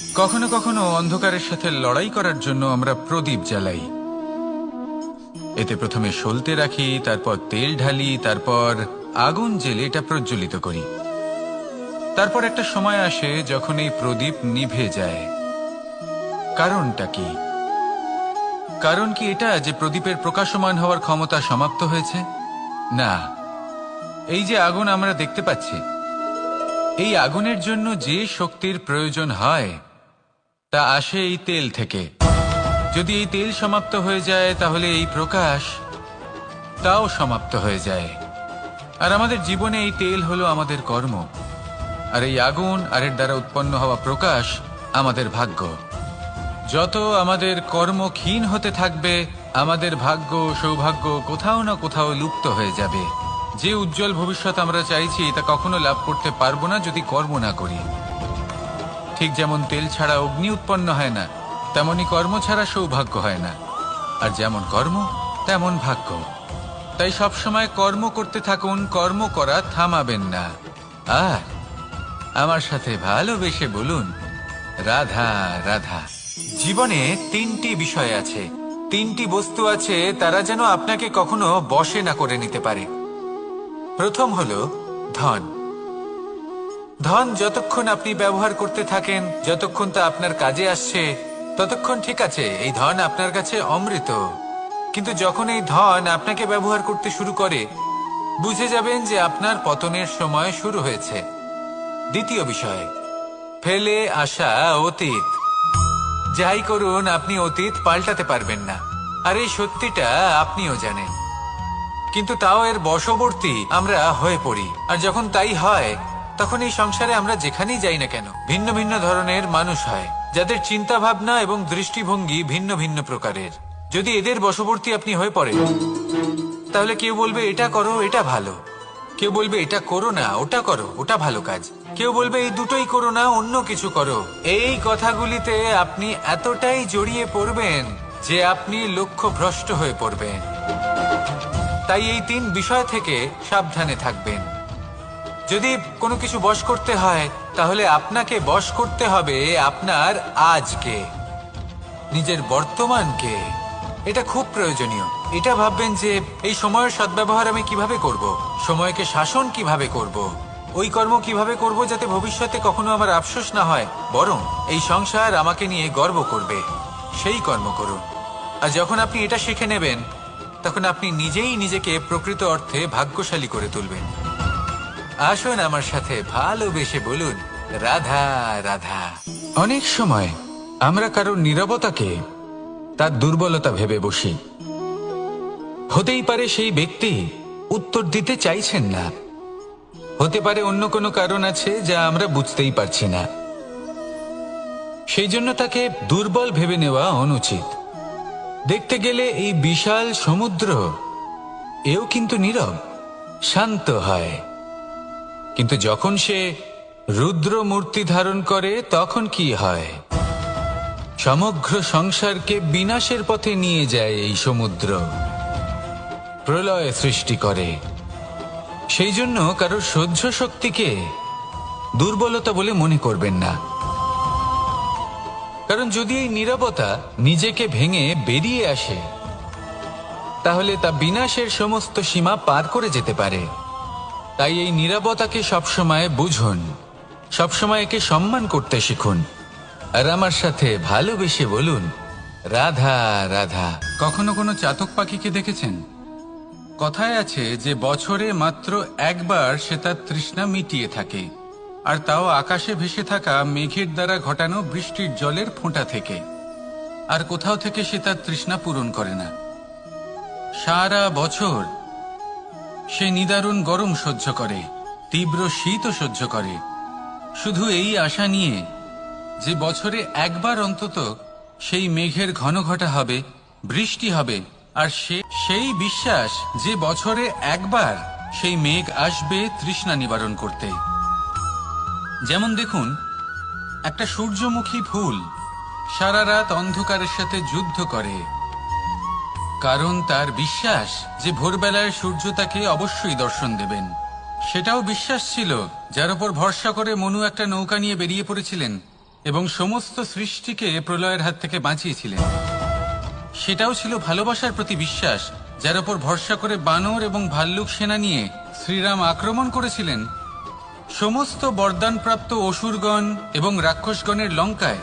কখনো কখনো অন্ধকারের সাথে লড়াই করার জন্য আমরা প্রদীপ জ্বালাই। এতে প্রথমে সলতে রাখি, তারপর তেল ঢালি, তারপর আগুন জ্বেলে এটা প্রজ্বলিত করি। তারপর একটা সময় আসে যখন এই প্রদীপ নিভে যায়। কারণটা কি? কারণ কি এটা যে প্রদীপের প্রকাশমান হওয়ার ক্ষমতা সমাপ্ত হয়েছে? না, এই যে আগুন আমরা দেখতে পাচ্ছি, এই আগুনের জন্য যে শক্তির প্রয়োজন হয় তা আসে এই তেল থেকে। যদি এই তেল সমাপ্ত হয়ে যায় তাহলে এই প্রকাশ তাও সমাপ্ত হয়ে যায়। আর আমাদের জীবনে এই তেল হলো আমাদের কর্ম, আর এই আগুন আর এর দ্বারা উৎপন্ন হওয়া প্রকাশ আমাদের ভাগ্য। যত আমাদের কর্ম ক্ষীণ হতে থাকবে, আমাদের ভাগ্য সৌভাগ্য কোথাও না কোথাও লুপ্ত হয়ে যাবে। যে উজ্জ্বল ভবিষ্যৎ আমরা চাইছি তা কখনো লাভ করতে পারবো না যদি কর্ম না করি। ঠিক যেমন তেল ছাড়া অগ্নি উৎপন্ন হয় না, তেমনি কর্ম ছাড়া সৌভাগ্য হয় না। আর যেমন কর্ম তেমন ভাগ্য। তাই সবসময় কর্ম করতে থাকুন, কর্ম করা থামাবেন না। আর আমার সাথে ভালোবেসে বলুন, রাধা রাধা। জীবনে তিনটি বিষয় আছে, তিনটি বস্তু আছে, তারা যেন আপনাকে কখনো বশে না করে নিতে পারে। প্রথম হলো ধন। ধন যতক্ষণ আপনি ব্যবহার করতে থাকেন, যতক্ষণ তা আপনার কাজে আসছে, ততক্ষণ ঠিক আছে, এই ধন আপনার কাছে অমৃত। কিন্তু যখন এই ধন আপনাকে ব্যবহার করতে শুরু করে, বুঝে যাবেন যে আপনার পতনের সময় শুরু হয়েছে। দ্বিতীয় বিষয়, ফেলে আসা অতীত। যাই করুন, আপনি অতীত পাল্টাতে পারবেন না, আর এই সত্যিটা আপনিও জানেন। কিন্তু তাও এর বশবর্তী আমরা হয়ে পড়ি। আর যখন তাই হয়, তখন এই সংসারে আমরা যেখানেই যাই না কেন, ভিন্ন ভিন্ন ধরনের মানুষ হয়, যাদের চিন্তা ভাবনা এবং দৃষ্টিভঙ্গি ভিন্ন ভিন্ন প্রকারের। যদি এদের বশবর্তী আপনি হয়ে পড়েন, তাহলে কেউ বলবে এটা করো, এটা ভালো। কেউ বলবে এটা করো না, ওটা করো, ওটা ভালো কাজ। কেউ বলবে এই দুটোই করো না, অন্য কিছু করো। এই কথাগুলিতে আপনি এতটাই জড়িয়ে পড়বেন যে আপনি লক্ষ্য ভ্রষ্ট হয়ে পড়বেন। তাই এই তিন বিষয় থেকে সাবধানে থাকবেন। যদি কোনো কিছু বশ করতে হয়, তাহলে আপনাকে বশ করতে হবে আপনার আজকে, নিজের বর্তমানকে। এটা খুব প্রয়োজনীয়। এটা ভাববেন যে এই সময়ের সদ্ব্যবহার আমি কিভাবে করব, সময়কে শাসন কিভাবে করব, ওই কর্ম কিভাবে করব যাতে ভবিষ্যতে কখনো আমার আফসোস না হয়, বরং এই সংসার আমাকে নিয়ে গর্ব করবে, সেই কর্ম করুন। আর যখন আপনি এটা শিখে নেবেন, তখন আপনি নিজেই নিজেকে প্রকৃত অর্থে ভাগ্যশালী করে তুলবেন। আসুন আমার সাথে ভালোবেসে বলুন, রাধা রাধা। অনেক সময় আমরা কারোর নীরবতাকে তার দুর্বলতা ভেবে বসি। হতেই পারে সেই ব্যক্তি উত্তর দিতে চাইছেন না, হতে পারে অন্য কোনো কারণ আছে যা আমরা বুঝতেই পারছি না। সেই জন্য তাকে দুর্বল ভেবে নেওয়া অনুচিত। দেখতে গেলে এই বিশাল সমুদ্র এও কিন্তু নীরব, শান্ত হয়। কিন্তু যখন সে রুদ্র মূর্তি ধারণ করে, তখন কি হয়? সমগ্র সংসারকে বিনাশের পথে নিয়ে যায় এই সমুদ্র, প্রলয় সৃষ্টি করে। সেই জন্য কারোর সহ্য শক্তিকে দুর্বলতা বলে মনে করবেন না। কারণ যদি এই নীরবতা নিজেকে ভেঙে বেরিয়ে আসে, তাহলে তা বিনাশের সমস্ত সীমা পার করে যেতে পারে। তাই এই নীরবতাকে সবসময় বুঝুন, সবসময় একে সম্মান করতে শিখুন। আর আমার সাথে ভালোবেসে বলুন, রাধা রাধা। কখনো কোনো চাতক পাখিকে দেখেছেন? কথায় আছে যে বছরে মাত্র একবার সে তার তৃষ্ণা মিটিয়ে থাকে, আর তাও আকাশে ভেসে থাকা মেঘের দ্বারা ঘটানো বৃষ্টির জলের ফোঁটা থেকে। আর কোথাও থেকে সে তার তৃষ্ণা পূরণ করে না। সারা বছর সে নিদারুণ গরম সহ্য করে, তীব্র শীতও সহ্য করে, শুধু এই আশা নিয়ে যে বছরে একবার অন্তত সেই মেঘের ঘন ঘটা হবে, বৃষ্টি হবে। আর সেই বিশ্বাস যে বছরে একবার সেই মেঘ আসবে তৃষ্ণা নিবারণ করতে। যেমন দেখুন, একটা সূর্যমুখী ফুল সারা রাত অন্ধকারের সাথে যুদ্ধ করে, কারণ তার বিশ্বাস যে ভোরবেলায় সূর্য তাকে অবশ্যই দর্শন দেবেন। সেটাও বিশ্বাস ছিল যার উপর ভরসা করে মনু একটা নৌকা নিয়ে বেরিয়ে পড়েছিলেন এবং সমস্ত সৃষ্টিকে প্রলয়ের হাত থেকে বাঁচিয়েছিলেন। সেটাও ছিল ভালোবাসার প্রতি বিশ্বাস, যার উপর ভরসা করে বানর এবং ভাল্লুক সেনা নিয়ে শ্রীরাম আক্রমণ করেছিলেন সমস্ত বরদানপ্রাপ্ত অসুরগণ এবং রাক্ষসগণের লঙ্কায়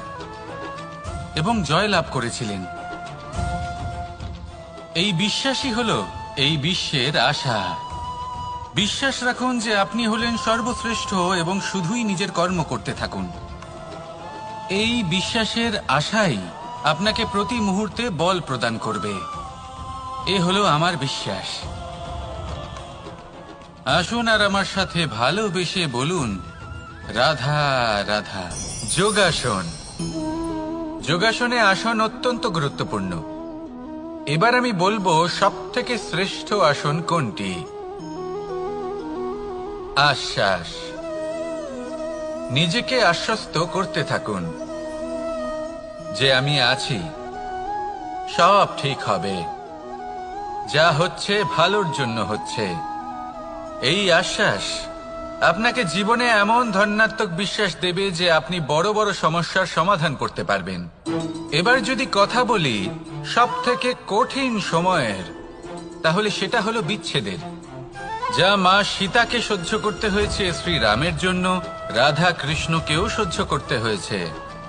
এবং জয় লাভ করেছিলেন। এই বিশ্বাসই হলো এই বিশ্বের আশা। বিশ্বাস রাখুন যে আপনি হলেন সর্বশ্রেষ্ঠ এবং শুধুই নিজের কর্ম করতে থাকুন। এই বিশ্বাসের আশাই আপনাকে প্রতি মুহূর্তে বল প্রদান করবে। এ হলো আমার বিশ্বাস। আসুন আর আমার সাথে ভালোবেসে বলুন, রাধা রাধা। যোগাসন। যোগাসনে আসন অত্যন্ত গুরুত্বপূর্ণ। এবার আমি বলবো সবথেকে শ্রেষ্ঠ আসন কোনটি। আশ্বাস। নিজেকে আশ্বস্ত করতে থাকুন যে আমি আছি, সব ঠিক হবে, যা হচ্ছে ভালোর জন্য হচ্ছে। এই আশ্বাস আপনাকে জীবনে এমন ধন্যাত্মক বিশ্বাস দেবে যে আপনি বড় বড় সমস্যার সমাধান করতে পারবেন। এবার যদি কথা বলি সবথেকে কঠিন সময়ের, তাহলে সেটা হলো বিচ্ছেদের। যা মা সীতাকে সহ্য করতে হয়েছে শ্রীরামের জন্য, রাধা কৃষ্ণকেও সহ্য করতে হয়েছে।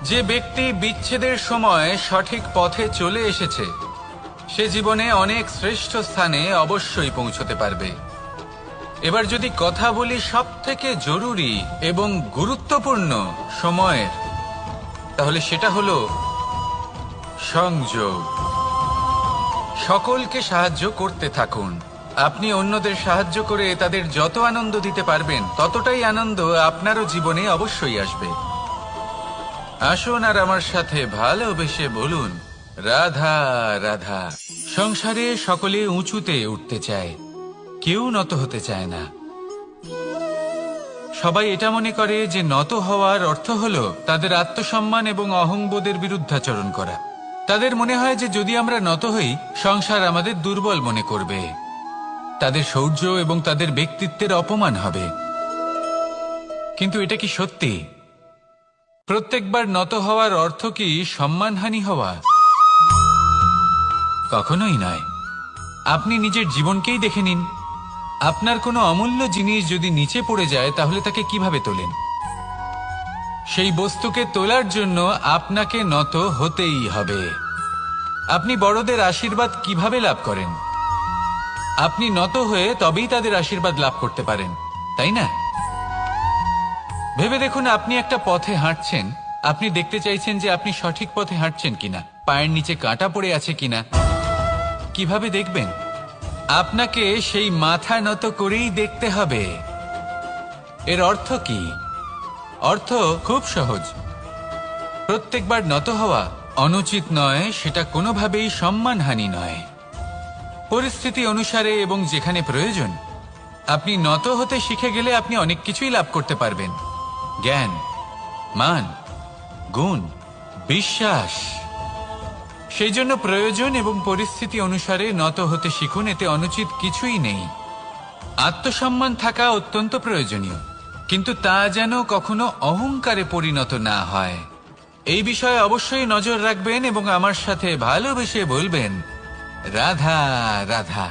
যে ব্যক্তি বিচ্ছেদের সময় সঠিক পথে চলে এসেছে, সে জীবনে অনেক শ্রেষ্ঠ স্থানে অবশ্যই পৌঁছতে পারবে। এবার যদি কথা বলি সবথেকে জরুরি এবং গুরুত্বপূর্ণ সময়ের, তাহলে সেটা হলো সংযোগ। সকলকে সাহায্য করতে থাকুন। আপনি অন্যদের সাহায্য করে তাদের যত আনন্দ দিতে পারবেন, ততটাই আনন্দ আপনারও জীবনে অবশ্যই আসবে। আসুন আর আমার সাথে ভালোবেসে বলুন, রাধা রাধা। সংসারে সকলে উঁচুতে উঠতে চায়, কেউ নত হতে চায় না। সবাই এটা মনে করে যে নত হওয়ার অর্থ হলো তাদের আত্মসম্মান এবং অহংবোধের বিরুদ্ধাচরণ করা। তাদের মনে হয় যে যদি আমরা নত হই, সংসার আমাদের দুর্বল মনে করবে, তাদের শৌর্য এবং তাদের ব্যক্তিত্বের অপমান হবে। কিন্তু এটা কি সত্যি? প্রত্যেকবার নত হওয়ার অর্থ কি সম্মানহানি হওয়া? কখনোই নয়। আপনি নিজের জীবনকেই দেখে নিন। আপনার কোনো অমূল্য জিনিস যদি নিচে পড়ে যায়, তাহলে তাকে কিভাবে তোলেন? সেই বস্তুকে তোলার জন্য আপনাকে নত হতেই হবে। আপনি বড়দের আশীর্বাদ কিভাবে লাভ করেন? আপনি নত হয়ে তবেই তাদের আশীর্বাদ লাভ করতে পারেন, তাই না? ভেবে দেখুন, আপনি একটা পথে হাঁটছেন, আপনি দেখতে চাইছেন যে আপনি সঠিক পথে হাঁটছেন কিনা, পায়ের নিচে কাঁটা পড়ে আছে কিনা। কিভাবে দেখবেন? আপনাকে সেই মাথা নত করেই দেখতে হবে। এর অর্থ কি? অর্থ খুব সহজ। প্রত্যেকবার নত হওয়া অনুচিত নয়, সেটা কোনোভাবেই সম্মানহানি নয়। পরিস্থিতি অনুসারে এবং যেখানে প্রয়োজন, আপনি নত হতে শিখে গেলে আপনি অনেক কিছুই লাভ করতে পারবেন। জ্ঞান, মান, গুণ, বিশ্বাস। সেই জন্য প্রয়োজন এবং পরিস্থিতি অনুসারে নত হতে শিখুন। এতে অনুচিত কিছুই নেই। আত্মসম্মান থাকা অত্যন্ত প্রয়োজনীয়, কিন্তু তা যেন কখনো অহংকারে পরিণত না হয়। এই বিষয়ে অবশ্যই নজর রাখবেন এবং আমার সাথে ভালোবেসে বলবেন, রাধা রাধা।